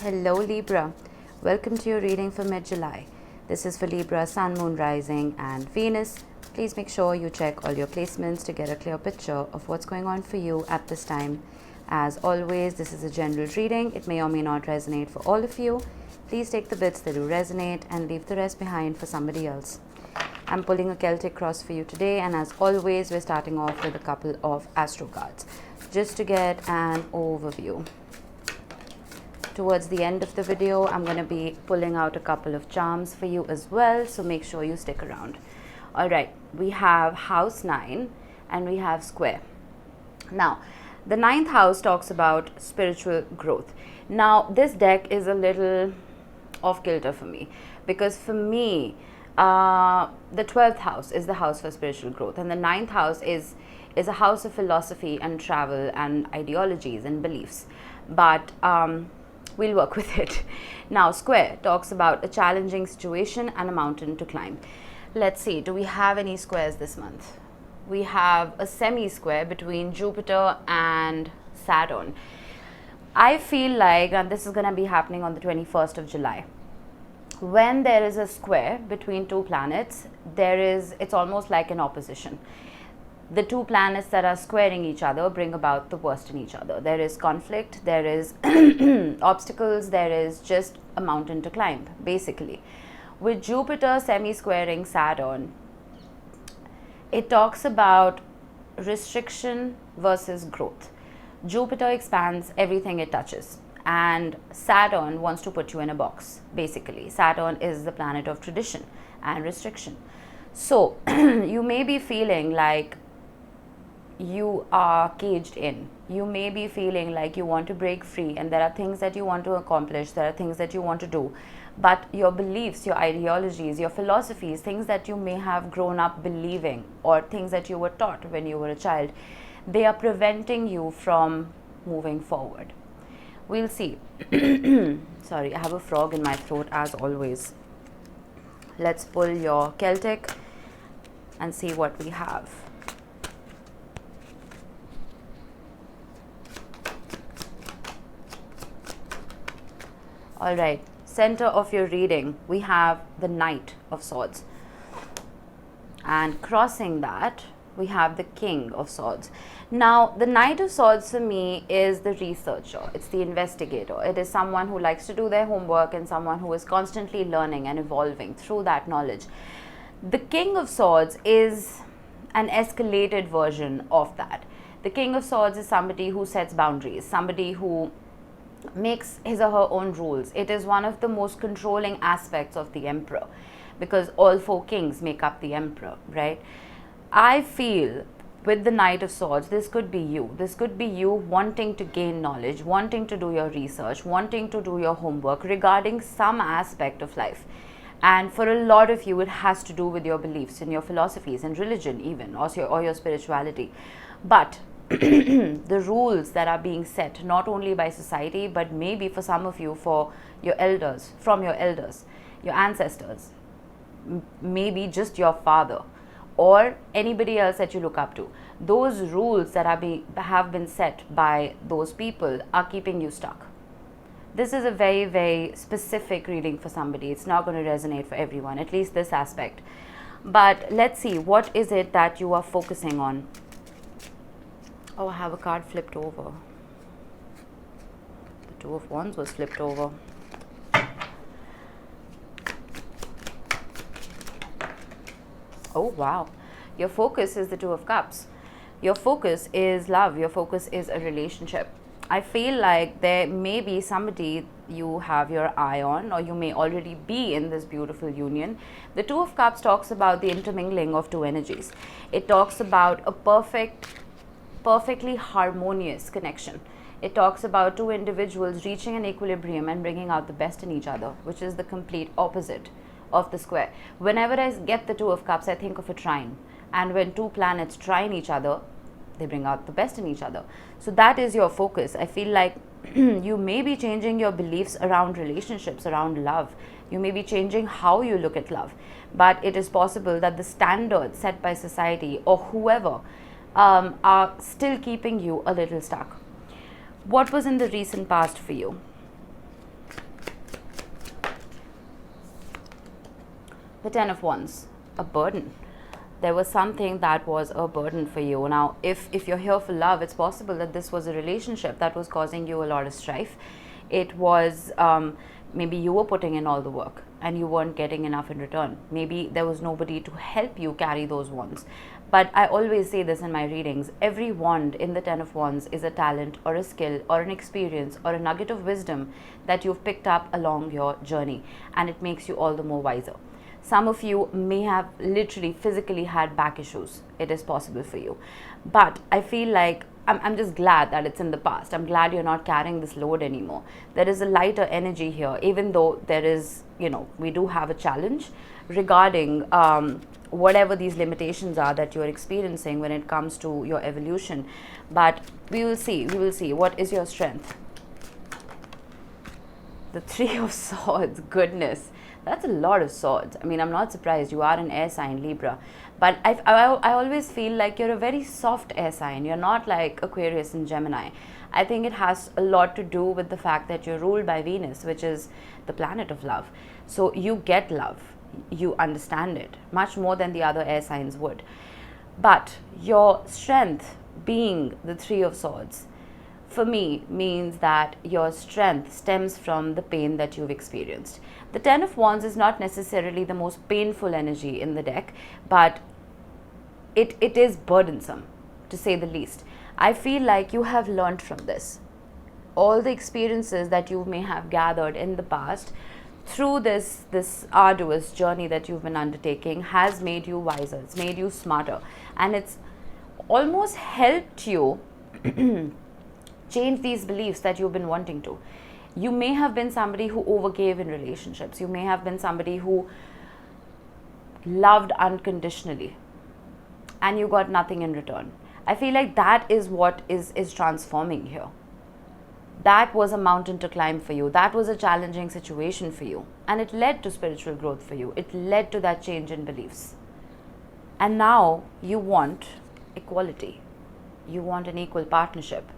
Hello Libra, welcome to your reading for mid-July. This is for Libra, Sun, Moon, Rising and Venus. Please make sure you check all your placements to get a clear picture of what's going on for you at this time. As always, this is a general reading. It may or may not resonate for all of you. Please take the bits that do resonate and leave the rest behind for somebody else. I'm pulling a Celtic cross for you today, and as always, we're starting off with a couple of astro cards just to get an overview. Towards the end of the video, I'm going to be pulling out a couple of charms for you as well, so make sure you stick around. All right, we have house 9 and we have square. Now, the 9th house talks about spiritual growth. Now, this deck is a little off kilter for me because for me, the 12th house is the house for spiritual growth, and the 9th house is a house of philosophy and travel and ideologies and beliefs. But we'll work with it. Now, square talks about a challenging situation and a mountain to climb. Let's see, do we have any squares this month? We have a semi-square between Jupiter and Saturn. I feel like, and this is going to be happening on the 21st of July, when there is a square between two planets, it's almost like an opposition. The two planets that are squaring each other bring about the worst in each other. There is conflict, there is obstacles, there is just a mountain to climb, basically. With Jupiter semi-squaring Saturn, it talks about restriction versus growth. Jupiter expands everything it touches, and Saturn wants to put you in a box, basically. Saturn is the planet of tradition and restriction. So, you may be feeling like you are caged in. You may be feeling like you want to break free, and there are things that you want to accomplish, there are things that you want to do, but your beliefs, your ideologies, your philosophies, things that you may have grown up believing or things that you were taught when you were a child, they are preventing you from moving forward. We'll see. Sorry, I have a frog in my throat as always. Let's pull your Celtic and see what we have. All right, center of your reading, we have the Knight of Swords. And crossing that, we have the King of Swords. Now, the Knight of Swords for me is the researcher. It's the investigator. It is someone who likes to do their homework and someone who is constantly learning and evolving through that knowledge. The King of Swords is an escalated version of that. The King of Swords is somebody who sets boundaries, somebody who makes his or her own rules. It is one of the most controlling aspects of the Emperor, because all 4 kings make up the Emperor, right? I feel with the Knight of Swords, this could be you. This could be you wanting to gain knowledge, wanting to do your research, wanting to do your homework regarding some aspect of life. And for a lot of you, it has to do with your beliefs and your philosophies and religion even, or your spirituality. But the rules that are being set not only by society, but maybe for some of you, for your elders, from your elders, your ancestors, maybe just your father or anybody else that you look up to. Those rules that have been set by those people are keeping you stuck. This is a very, very specific reading for somebody. It's not going to resonate for everyone, at least this aspect. But let's see, what is it that you are focusing on? Oh, I have a card flipped over. The 2 of Wands was flipped over. Oh, wow. Your focus is the 2 of Cups. Your focus is love. Your focus is a relationship. I feel like there may be somebody you have your eye on, or you may already be in this beautiful union. The 2 of Cups talks about the intermingling of 2 energies. It talks about a perfectly harmonious connection. It talks about 2 individuals reaching an equilibrium and bringing out the best in each other, which is the complete opposite of the square. Whenever I get the 2 of Cups, I think of a trine. And when 2 planets trine each other, they bring out the best in each other. So that is your focus. I feel like you may be changing your beliefs around relationships, around love. You may be changing how you look at love. But it is possible that the standards set by society or whoever are still keeping you a little stuck. What was in the recent past for you? The Ten of Wands, a burden. There was something that was a burden for you. Now, if you're here for love, it's possible that this was a relationship that was causing you a lot of strife. It was maybe you were putting in all the work and you weren't getting enough in return. Maybe there was nobody to help you carry those wands. But I always say this in my readings, every wand in the Ten of Wands is a talent or a skill or an experience or a nugget of wisdom that you've picked up along your journey, and it makes you all the more wiser. Some of you may have literally physically had back issues. It is possible for you. But I feel like I'm just glad that it's in the past. I'm glad you're not carrying this load anymore. There is a lighter energy here, even though there is, we do have a challenge regarding whatever these limitations are that you're experiencing when it comes to your evolution. But we will see. What is your strength? The Three of Swords, goodness. That's a lot of swords. I mean, I'm not surprised. You are an air sign, Libra. But I always feel like you're a very soft air sign. You're not like Aquarius and Gemini. I think it has a lot to do with the fact that you're ruled by Venus, which is the planet of love. So you get love. You understand it much more than the other air signs would. But your strength being the Three of Swords, for me, means that your strength stems from the pain that you've experienced. The Ten of Wands is not necessarily the most painful energy in the deck, but it is burdensome, to say the least. I feel like you have learned from this. All the experiences that you may have gathered in the past through this arduous journey that you've been undertaking has made you wiser. It's made you smarter. And it's almost helped you change these beliefs that you've been wanting to. You may have been somebody who overgave in relationships. You may have been somebody who loved unconditionally and you got nothing in return. I feel like that is what is transforming here. That was a mountain to climb for you. That was a challenging situation for you. And it led to spiritual growth for you. It led to that change in beliefs. And now you want equality. You want an equal partnership.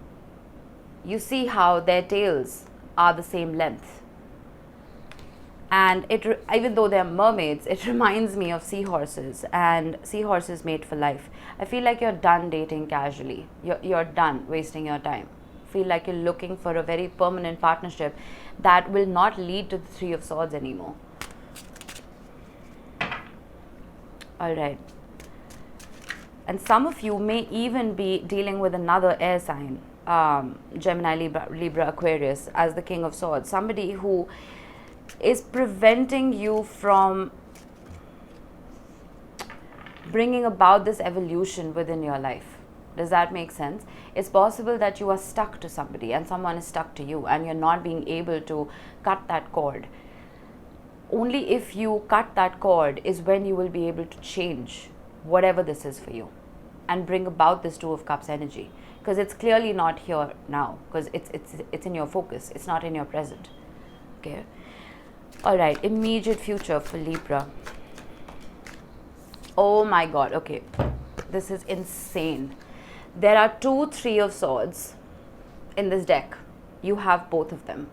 You see how their tails are the same length. And even though they're mermaids, it reminds me of seahorses, and seahorses mate for life. I feel like you're done dating casually. You're done wasting your time. Feel like you're looking for a very permanent partnership that will not lead to the Three of Swords anymore. All right. And some of you may even be dealing with another air sign, Gemini, Libra, Aquarius, as the King of Swords. Somebody who is preventing you from bringing about this evolution within your life. Does that make sense? It's possible that you are stuck to somebody and someone is stuck to you and you're not being able to cut that cord. Only if you cut that cord is when you will be able to change whatever this is for you and bring about this Two of Cups energy, because it's clearly not here now, because it's in your focus. It's not in your present. Okay. All right. Immediate future for Libra. Oh my God. Okay. This is insane. There are 2 Three of Swords in this deck. You have both of them.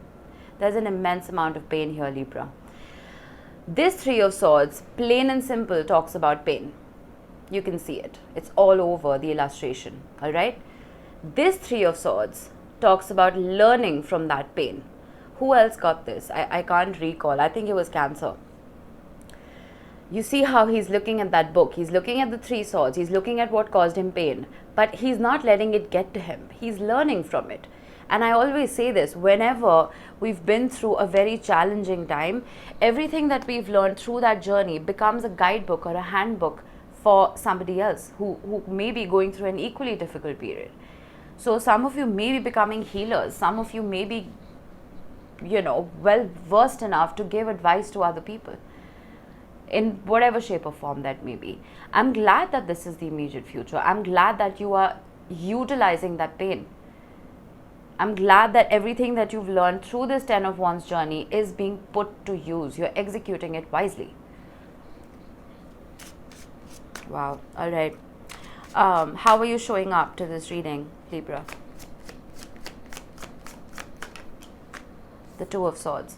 There's an immense amount of pain here, Libra. This Three of Swords, plain and simple, talks about pain. You can see it. It's all over the illustration. All right. This Three of Swords talks about learning from that pain. Who else got this? I can't recall. I think it was Cancer. You see how he's looking at that book. He's looking at the 3 swords. He's looking at what caused him pain. But he's not letting it get to him. He's learning from it. And I always say this, whenever we've been through a very challenging time, everything that we've learned through that journey becomes a guidebook or a handbook for somebody else who may be going through an equally difficult period. So some of you may be becoming healers. Some of you may be, well versed enough to give advice to other people in whatever shape or form that may be. I'm glad that this is the immediate future. I'm glad that you are utilizing that pain. I'm glad that everything that you've learned through this 10 of Wands journey is being put to use. You're executing it wisely. Wow. All right. How are you showing up to this reading, Libra? The 2 of Swords.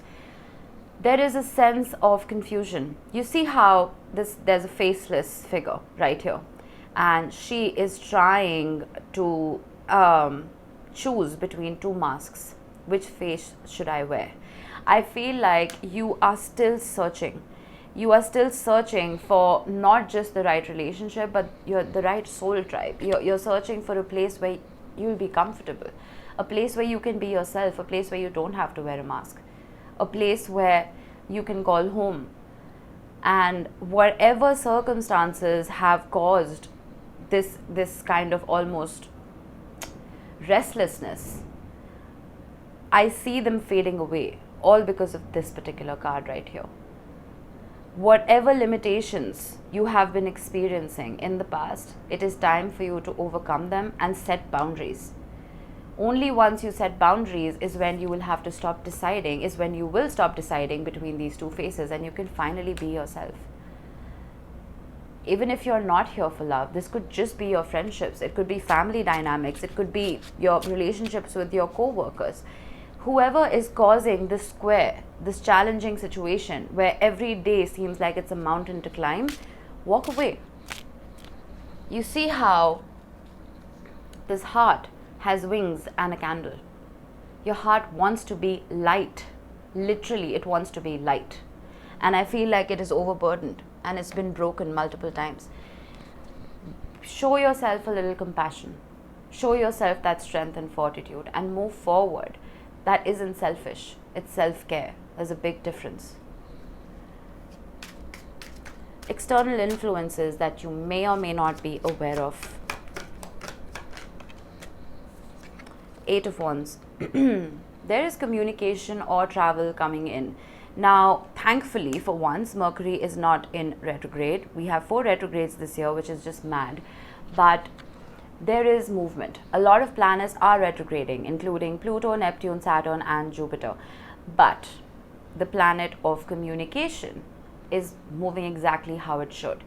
there is a sense of confusion. You see how there's a faceless figure right here, and she is trying to choose between two masks. Which face should I wear? I feel like you are still searching. You are still searching for not just the right relationship, but the right soul tribe. You're searching for a place where you'll be comfortable, a place where you can be yourself, a place where you don't have to wear a mask, a place where you can call home. And whatever circumstances have caused this kind of almost restlessness, I see them fading away, all because of this particular card right here. Whatever limitations you have been experiencing in the past, it is time for you to overcome them and set boundaries. Only once you set boundaries is when you will have to stop deciding, is when you will stop deciding between these two faces, and you can finally be yourself. Even if you're not here for love, this could just be your friendships, it could be family dynamics, it could be your relationships with your co-workers. Whoever is causing this square, this challenging situation where every day seems like it's a mountain to climb, walk away. You see how this heart has wings and a candle. Your heart wants to be light. Literally, it wants to be light. And I feel like it is overburdened and it's been broken multiple times. Show yourself a little compassion. Show yourself that strength and fortitude and move forward. That isn't selfish, it's self-care. There's a big difference. External influences that you may or may not be aware of. 8 of Wands. There is communication or travel coming in. Now, thankfully, for once, Mercury is not in retrograde. We have 4 retrogrades this year, which is just mad. But there is movement. A lot of planets are retrograding, including Pluto, Neptune, Saturn, and Jupiter. But the planet of communication is moving exactly how it should.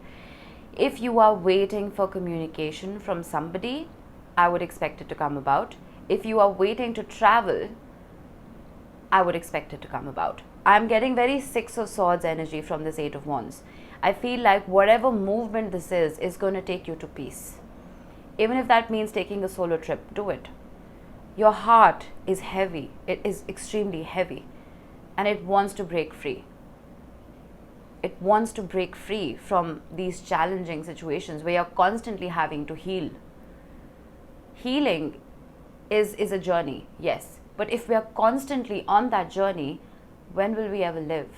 If you are waiting for communication from somebody, I would expect it to come about. If you are waiting to travel, I would expect it to come about. I'm getting very 6 of Swords energy from this 8 of Wands. I feel like whatever movement this is going to take you to peace. Even if that means taking a solo trip, do it. Your heart is heavy. It is extremely heavy. And it wants to break free. It wants to break free from these challenging situations where you're constantly having to heal. Healing is a journey, yes. But if we are constantly on that journey, when will we ever live?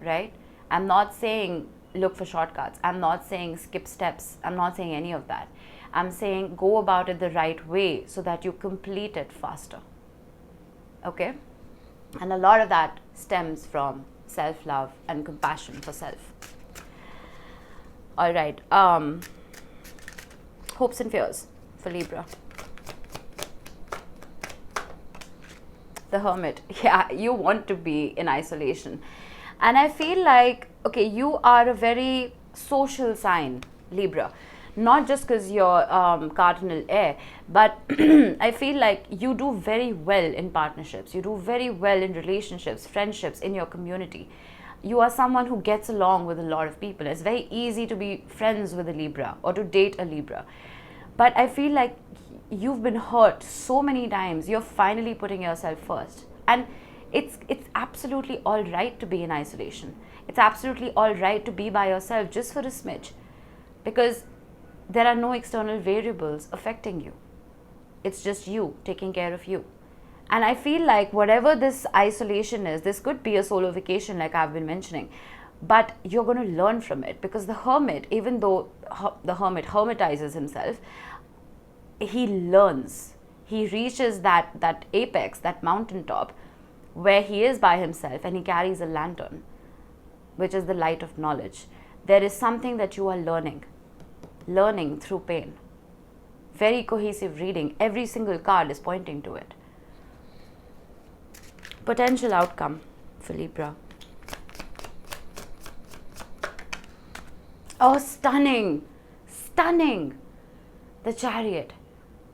Right? I'm not saying look for shortcuts. I'm not saying skip steps. I'm not saying any of that. I'm saying go about it the right way so that you complete it faster. Okay? And a lot of that stems from self-love and compassion for self. All right. Hopes and fears for Libra. The Hermit. Yeah, you want to be in isolation. And I feel like, okay, you are a very social sign, Libra. Not just because you're cardinal air, but I feel like you do very well in partnerships. You do very well in relationships, friendships, in your community. You are someone who gets along with a lot of people. It's very easy to be friends with a Libra or to date a Libra. But I feel like you've been hurt so many times. You're finally putting yourself first. And it's absolutely all right to be in isolation. It's absolutely all right to be by yourself just for a smidge. Because there are no external variables affecting you. It's just you taking care of you. And I feel like whatever this isolation is, this could be a solo vacation like I've been mentioning, but you're going to learn from it, because the hermit, even though the hermit hermetizes himself, he learns. He reaches that apex, that mountaintop, where he is by himself and he carries a lantern, which is the light of knowledge. There is something that you are learning through pain. Very cohesive reading. Every single card is pointing to it. Potential outcome for Libra. Oh, stunning. Stunning. The Chariot.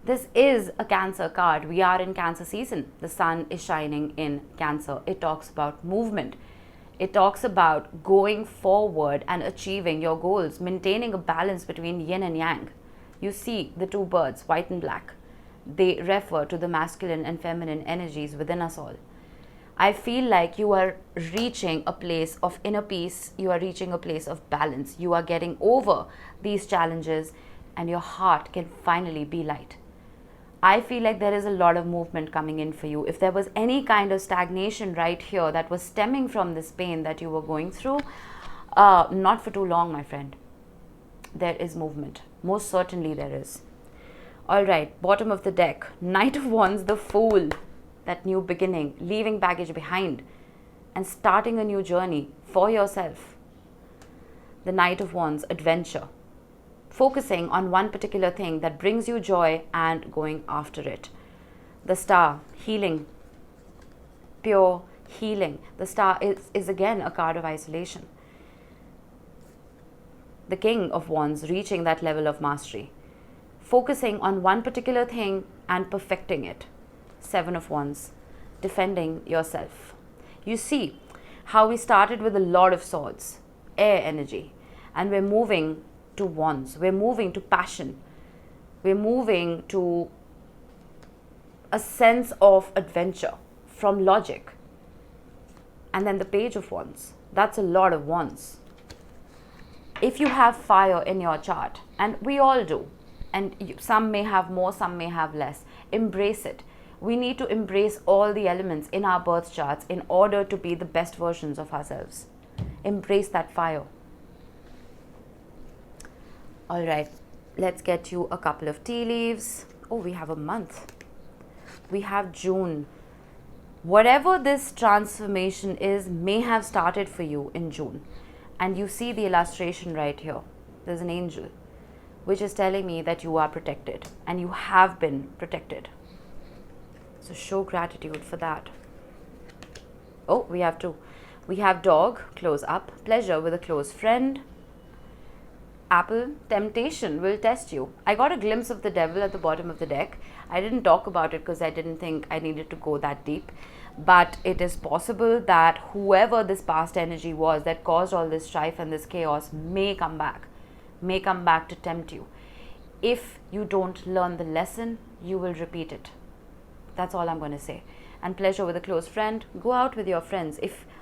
This is a Cancer card. We are in Cancer season. The sun is shining in Cancer. It talks about movement. It talks about going forward and achieving your goals, maintaining a balance between yin and yang. You see the two birds, white and black. They refer to the masculine and feminine energies within us all. I feel like you are reaching a place of inner peace. You are reaching a place of balance. You are getting over these challenges and your heart can finally be light. I feel like there is a lot of movement coming in for you. If there was any kind of stagnation right here that was stemming from this pain that you were going through, not for too long, my friend. There is movement. Most certainly there is. All right, bottom of the deck. Knight of Wands, the Fool. That new beginning, leaving baggage behind and starting a new journey for yourself. The Knight of Wands, adventure. Focusing on one particular thing that brings you joy and going after it. The Star, healing, pure healing. The Star is again a card of isolation. The King of Wands, reaching that level of mastery. Focusing on one particular thing and perfecting it. Seven of Wands, defending yourself. You see how we started with a lot of swords, air energy, and we're moving to wands. We're moving to passion. We're moving to a sense of adventure from logic. And then the Page of Wands. That's a lot of wands. If you have fire in your chart, and we all do, and some may have more, some may have less, embrace it. We need to embrace all the elements in our birth charts in order to be the best versions of ourselves. Embrace that fire. All right, let's get you a couple of tea leaves. Oh, we have a month. We have June. Whatever this transformation is may have started for you in June. And you see the illustration right here. There's an angel, which is telling me that you are protected and you have been protected. So show gratitude for that. Oh, we have two. We have dog, close up. Pleasure with a close friend. Apple, temptation will test you. I got a glimpse of the devil at the bottom of the deck. I didn't talk about it because I didn't think I needed to go that deep. But it is possible that whoever this past energy was that caused all this strife and this chaos may come back to tempt you. If you don't learn the lesson, you will repeat it. That's all I'm going to say. And pleasure with a close friend. Go out with your friends.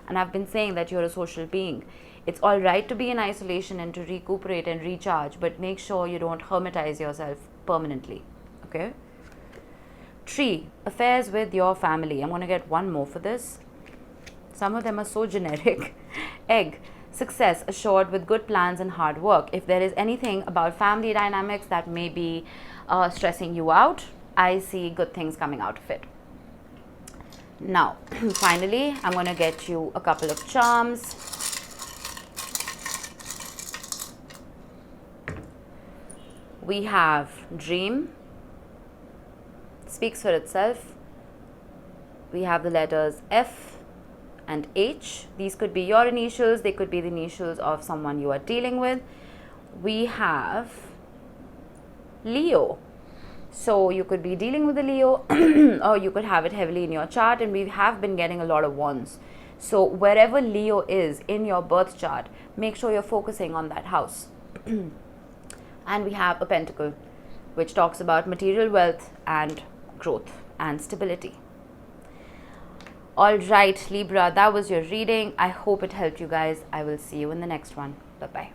And I've been saying that you're a social being. It's all right to be in isolation and to recuperate and recharge, but make sure you don't hermitize yourself permanently. Okay? Tree, affairs with your family. I'm going to get one more for this. Some of them are so generic. Egg, success assured with good plans and hard work. If there is anything about family dynamics that may be stressing you out, I see good things coming out of it. Now, finally, I'm going to get you a couple of charms. We have Dream, speaks for itself. We have the letters F and H. These could be your initials. They could be the initials of someone you are dealing with. We have Leo. So you could be dealing with a Leo or you could have it heavily in your chart, and we have been getting a lot of wands. So wherever Leo is in your birth chart, make sure you're focusing on that house. And we have a Pentacle, which talks about material wealth and growth and stability. All right, Libra, that was your reading. I hope it helped you guys. I will see you in the next one. Bye-bye.